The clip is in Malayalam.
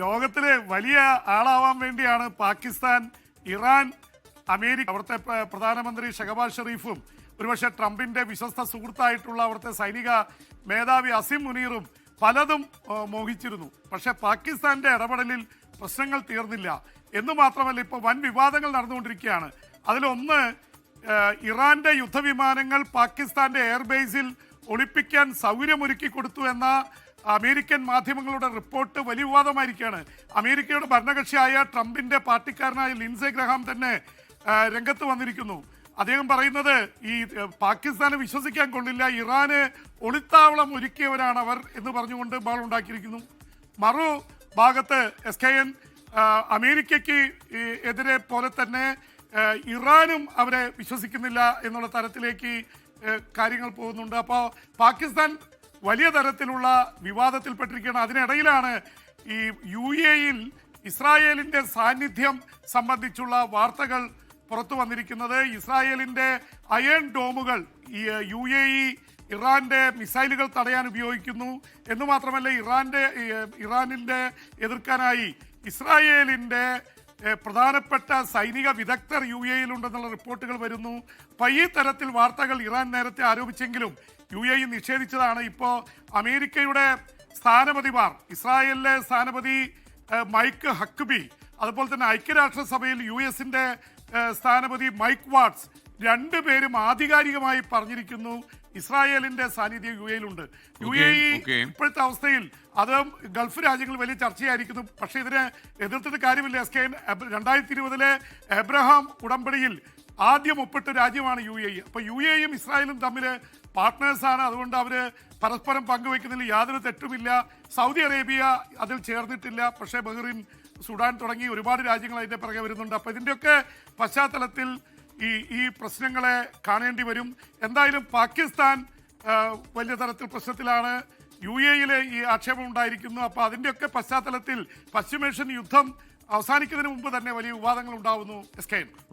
ലോകത്തിലെ വലിയ ആളാവാൻ വേണ്ടിയാണ് പാകിസ്ഥാൻ, ഇറാൻ, അമേരിക്ക, അവിടുത്തെ പ്രധാനമന്ത്രി ഷഹബാസ് ഷെരീഫും ഒരുപക്ഷെ ട്രംപിന്റെ വിശ്വസ്ത സുഹൃത്തായിട്ടുള്ള അവിടുത്തെ സൈനിക മേധാവി അസിം മുനീറും പലതും മോഹിച്ചിരുന്നു. പക്ഷെ പാകിസ്ഥാന്റെ ഇടപെടലിൽ പ്രശ്നങ്ങൾ തീർന്നില്ല എന്ന് മാത്രമല്ല, ഇപ്പോൾ വൻ വിവാദങ്ങൾ നടന്നുകൊണ്ടിരിക്കുകയാണ്. അതിലൊന്ന്, ഇറാന്റെ യുദ്ധവിമാനങ്ങൾ പാകിസ്ഥാന്റെ എയർബേസിൽ ഒളിപ്പിക്കാൻ സൗകര്യമൊരുക്കി കൊടുത്തു എന്ന അമേരിക്കൻ മാധ്യമങ്ങളുടെ റിപ്പോർട്ട് വലിയ വിവാദമായിരിക്കുകയാണ്. അമേരിക്കയുടെ ഭരണകക്ഷിയായ ട്രംപിന്റെ പാർട്ടിക്കാരനായ ലിൻസെ ഗ്രഹാം തന്നെ രംഗത്ത് വന്നിരിക്കുന്നു. അദ്ദേഹം പറയുന്നത് ഈ പാകിസ്ഥാനെ വിശ്വസിക്കാൻ കൊള്ളില്ല, ഇറാന് ഒളിത്താവളം ഒരുക്കിയവരാണ് അവർ എന്ന് പറഞ്ഞുകൊണ്ട് ബഹളമുണ്ടാക്കിയിരിക്കുന്നു. മറു ഭാഗത്ത് SKN അമേരിക്കയ്ക്ക് എതിരെ പോലെ തന്നെ ഇറാനും അവരെ വിശ്വസിക്കുന്നില്ല എന്നുള്ള തരത്തിലേക്ക് കാര്യങ്ങൾ പോകുന്നുണ്ട്. അപ്പോൾ പാകിസ്ഥാൻ വലിയ തരത്തിലുള്ള വിവാദത്തിൽപ്പെട്ടിരിക്കുകയാണ്. അതിനിടയിലാണ് ഈ UAE-യിൽ ഇസ്രായേലിൻ്റെ സാന്നിധ്യം സംബന്ധിച്ചുള്ള വാർത്തകൾ പുറത്തു വന്നിരിക്കുന്നത്. ഇസ്രായേലിൻ്റെ അയൺ ഡോമുകൾ UAE ഇറാന്റെ മിസൈലുകൾ തടയാൻ ഉപയോഗിക്കുന്നു എന്ന് മാത്രമല്ല, ഇറാനിൻ്റെ എതിർക്കാനായി ഇസ്രായേലിൻ്റെ പ്രധാനപ്പെട്ട സൈനിക വിദഗ്ധർ UAE-യിലുണ്ടെന്നുള്ള റിപ്പോർട്ടുകൾ വരുന്നു. അപ്പോൾ ഈ തരത്തിൽ വാർത്തകൾ ഇറാൻ നേരത്തെ ആരോപിച്ചെങ്കിലും UAE നിഷേധിച്ചതാണ്. ഇപ്പോൾ അമേരിക്കയുടെ സ്ഥാനപതിമാർ, ഇസ്രായേലിലെ സ്ഥാനപതി മൈക്ക് ഹക്ബി, അതുപോലെ തന്നെ ഐക്യരാഷ്ട്രസഭയിൽ US-ന്റെ സ്ഥാനപതി മൈക്ക് വാട്സ്, രണ്ടുപേരും ആധികാരികമായി പറഞ്ഞിരിക്കുന്നു ഇസ്രായേലിന്റെ സാന്നിധ്യം UAE-യിലുണ്ട്. UAE ഇപ്പോഴത്തെ അവസ്ഥയിൽ അത് ഗൾഫ് രാജ്യങ്ങൾ വലിയ ചർച്ചയായിരിക്കുന്നു. പക്ഷേ ഇതിനെ എതിർത്തിട്ട് കാര്യമില്ല. SKN 2020 എബ്രഹാം ഉടമ്പടിയിൽ ആദ്യം ഒപ്പിട്ട രാജ്യമാണ് UAE. അപ്പോൾ UAE-യും ഇസ്രായേലും തമ്മിൽ പാർട്ട്നേഴ്സാണ്. അതുകൊണ്ട് അവർ പരസ്പരം പങ്കുവയ്ക്കുന്നതിൽ യാതൊരു തെറ്റുമില്ല. സൗദി അറേബ്യ അതിൽ ചേർന്നിട്ടില്ല. പക്ഷേ ബഹ്റിൻ, സുഡാൻ തുടങ്ങി ഒരുപാട് രാജ്യങ്ങൾ അതിൻ്റെ പിറകെ വരുന്നുണ്ട്. അപ്പോൾ ഇതിൻ്റെയൊക്കെ പശ്ചാത്തലത്തിൽ ഈ പ്രശ്നങ്ങളെ കാണേണ്ടി വരും. എന്തായാലും പാകിസ്ഥാൻ വലിയ തരത്തിൽ പ്രശ്നത്തിലാണ്. UAE-യിലെ ഈ ആക്ഷേപം ഉണ്ടായിരിക്കുന്നു. അപ്പോൾ അതിൻ്റെയൊക്കെ പശ്ചാത്തലത്തിൽ പശ്ചിമേഷ്യൻ യുദ്ധം അവസാനിക്കുന്നതിന് മുമ്പ് തന്നെ വലിയ വിവാദങ്ങൾ ഉണ്ടാവുന്നു. SKN.